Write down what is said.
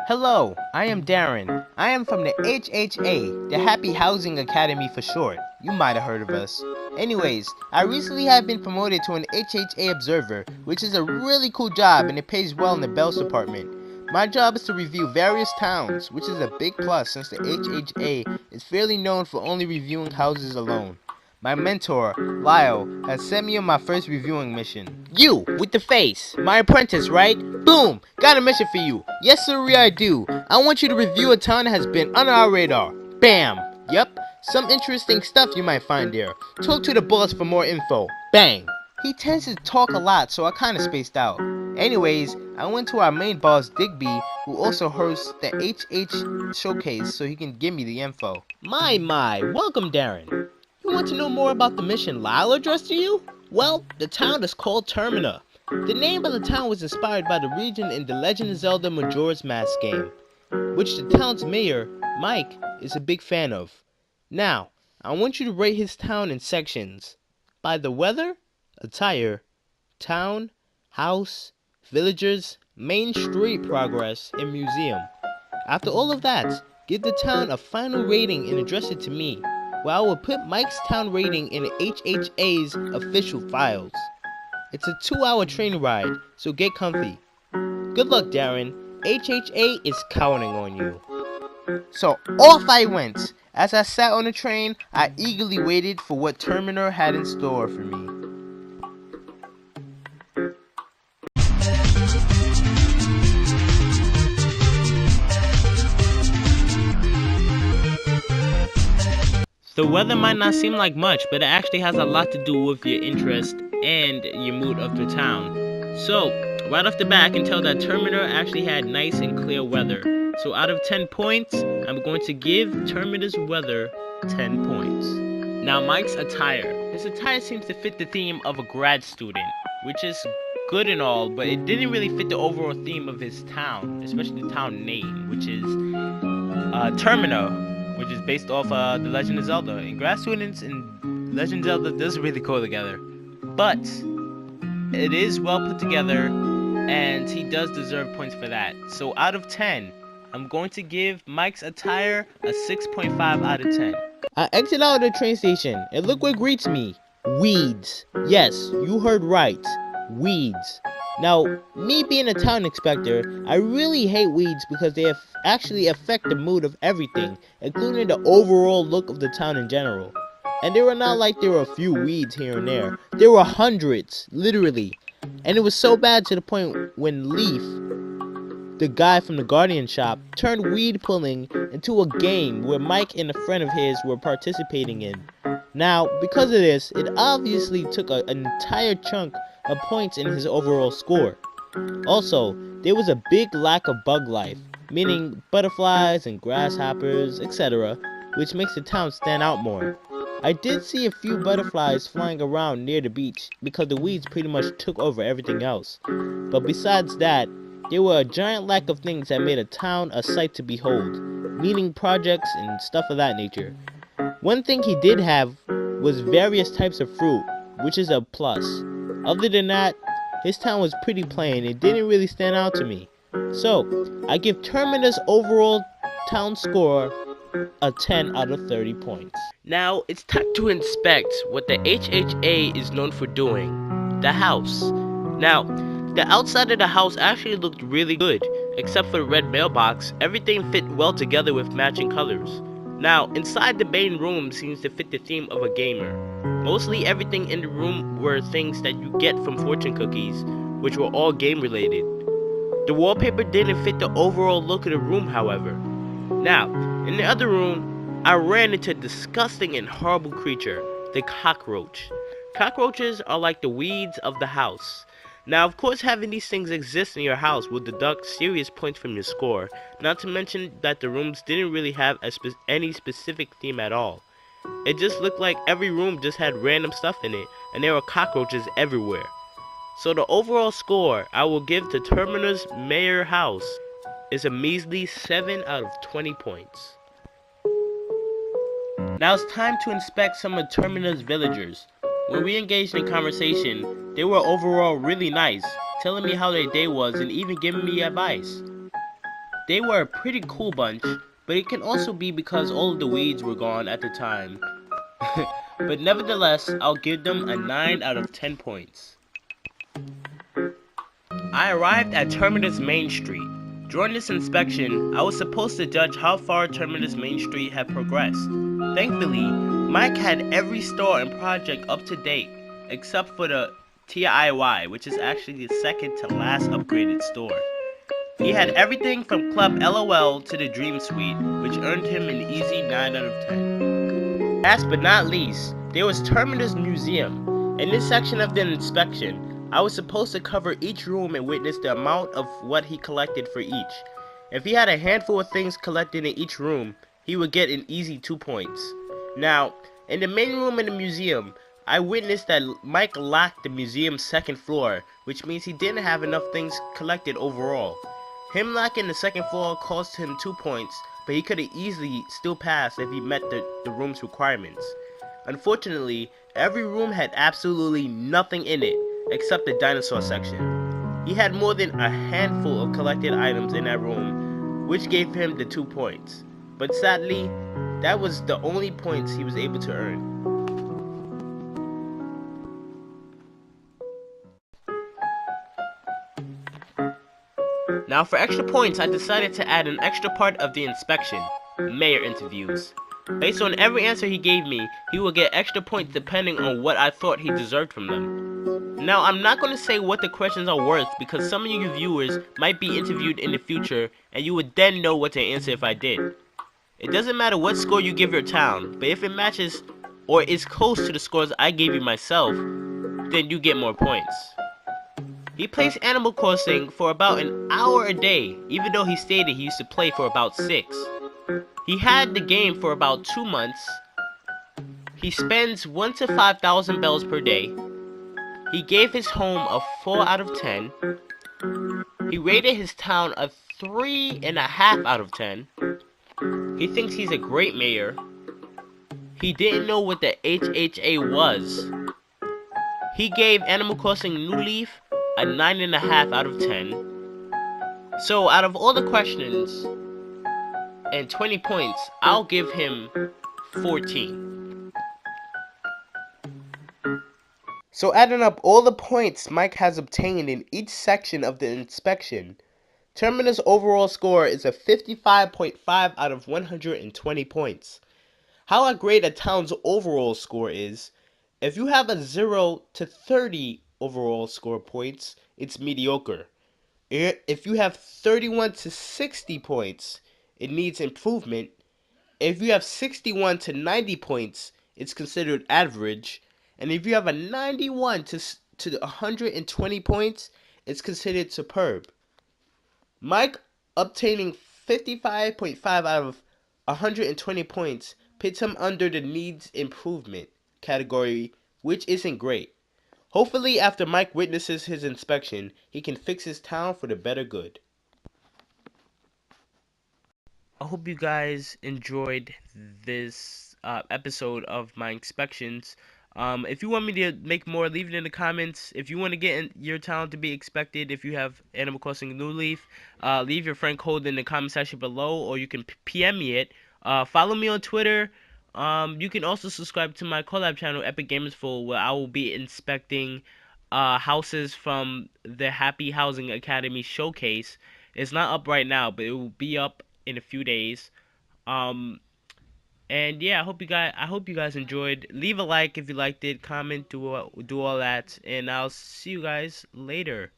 Hello, I am Darren. I am from the HHA, the Happy Housing Academy for short. You might have heard of us. Anyways, I recently have been promoted to an HHA Observer, which is a really cool job and it pays well in the Bells department. My job is to review various towns, which is a big plus since the HHA is fairly known for only reviewing houses alone. My mentor, Lyle, has sent me on my first reviewing mission. You, with the face, my apprentice, right? Boom! Got a mission for you. Yes, sir, I do. I want you to review a town that has been under our radar. Bam! Yep, some interesting stuff you might find there. Talk to the boss for more info. Bang! He tends to talk a lot, so I kinda spaced out. Anyways, I went to our main boss, Digby, who also hosts the HH Showcase, so he can give me the info. My, welcome, Darren. You want to know more about the mission Lyle addressed to you? Well, the town is called Termina. The name of the town was inspired by the region in the Legend of Zelda Majora's Mask game, which the town's mayor, Mike, is a big fan of. Now, I want you to rate his town in sections by the weather, attire, town, house, villagers, main street progress, and museum. After all of that, give the town a final rating and address it to me, where I will put Mike's town rating in the HHA's official files. It's a 2-hour train ride, so get comfy. Good luck, Darren. HHA is counting on you. So off I went. As I sat on the train, I eagerly waited for what Termina had in store for me. The weather might not seem like much, but it actually has a lot to do with your interest and your mood of the town. So, right off the bat, I can tell that Termina actually had nice and clear weather. So out of 10 points, I'm going to give Termina's weather 10 points. Now Mike's attire. His attire seems to fit the theme of a grad student, which is good and all, but it didn't really fit the overall theme of his town, especially the town name, which is Termina, which is based off The Legend of Zelda. And grad students in Legend of Zelda doesn't really go together. But it is well put together, and he does deserve points for that. So out of 10, I'm going to give Mike's attire a 6.5 out of 10. I exit out of the train station, and look what greets me. Weeds. Yes, you heard right. Weeds. Now, me being a town inspector, I really hate weeds because they actually affect the mood of everything, including the overall look of the town in general. And they were not like there were a few weeds here and there. There were hundreds, literally. And it was so bad to the point when Leaf, the guy from the Guardian shop, turned weed pulling into a game where Mike and a friend of his were participating in. Now, because of this, it obviously took an entire chunk of points in his overall score. Also, there was a big lack of bug life, meaning butterflies and grasshoppers, etc., which makes the town stand out more. I did see a few butterflies flying around near the beach because the weeds pretty much took over everything else. But besides that, there were a giant lack of things that made a town a sight to behold, meaning projects and stuff of that nature. One thing he did have was various types of fruit, which is a plus. Other than that, his town was pretty plain. It didn't really stand out to me. So, I give Termina's overall town score a 10 out of 30 points. Now, it's time to inspect what the HHA is known for doing. The house. Now, the outside of the house actually looked really good. Except for the red mailbox, everything fit well together with matching colors. Now, inside the main room seems to fit the theme of a gamer. Mostly everything in the room were things that you get from fortune cookies, which were all game related. The wallpaper didn't fit the overall look of the room, however. Now, in the other room, I ran into a disgusting and horrible creature, the cockroach. Cockroaches are like the weeds of the house. Now, of course, having these things exist in your house will deduct serious points from your score, not to mention that the rooms didn't really have any specific theme at all. It just looked like every room just had random stuff in it, and there were cockroaches everywhere. So the overall score I will give to Termina's Mayor House is a measly 7 out of 20 points. Now it's time to inspect some of Termina's villagers. When we engaged in conversation, they were overall really nice, telling me how their day was and even giving me advice. they were a pretty cool bunch, but it can also be because all of the weeds were gone at the time. But nevertheless, I'll give them a 9 out of 10 points. I arrived at Terminus Main Street. During this inspection, I was supposed to judge how far Terminus Main Street had progressed. Thankfully, Mike had every store and project up to date, except for the TIY, which is actually the second to last upgraded store. He had everything from Club LOL to the Dream Suite, which earned him an easy 9 out of 10. Last but not least, there was Terminus Museum. In this section of the inspection, I was supposed to cover each room and witness the amount of what he collected for each. If he had a handful of things collected in each room, he would get an easy 2 points. Now, in the main room in the museum, I witnessed that Mike lacked the museum's second floor, which means he didn't have enough things collected overall. Him lacking the second floor cost him 2 points, but he could have easily still passed if he met the room's requirements. Unfortunately, every room had absolutely nothing in it, except the dinosaur section. He had more than a handful of collected items in that room, which gave him the 2 points. But sadly, that was the only points he was able to earn. Now for extra points, I decided to add an extra part of the inspection, mayor interviews. Based on every answer he gave me, he would get extra points depending on what I thought he deserved from them. Now, I'm not going to say what the questions are worth because some of you viewers might be interviewed in the future and you would then know what to answer if I did. It doesn't matter what score you give your town, but if it matches or is close to the scores I gave you myself, then you get more points. He plays Animal Crossing for about an hour a day, even though he stated he used to play for about 6. He had the game for about 2 months. He spends 1 to 5,000 bells per day. He gave his home a 4 out of 10. He rated his town a 3.5 out of 10. He thinks he's a great mayor. He didn't know what the HHA was. He gave Animal Crossing New Leaf a 9.5 out of 10. So out of all the questions and 20 points, I'll give him 14. So adding up all the points Mike has obtained in each section of the inspection, Termina's overall score is a 55.5 out of 120 points. How I grade a town's overall score is, if you have a 0 to 30 overall score points, it's mediocre. If you have 31 to 60 points, it needs improvement. If you have 61 to 90 points, it's considered average. And if you have a 91 to 120 points, it's considered superb. Mike obtaining 55.5 out of 120 points puts him under the needs improvement category, which isn't great. Hopefully, after Mike witnesses his inspection, he can fix his town for the better good. I hope you guys enjoyed this episode of my inspections. If you want me to make more, leave it in the comments. If you want to get your town to be expected, if you have Animal Crossing New Leaf, leave your friend code in the comment section below, or you can PM me it. Follow me on Twitter. You can also subscribe to my collab channel, Epic Gamers Full, where I will be inspecting houses from the Happy Housing Academy showcase. It's not up right now, but it will be up in a few days. And yeah, I hope you guys enjoyed. Leave a like if you liked it, comment, do all that, and I'll see you guys later.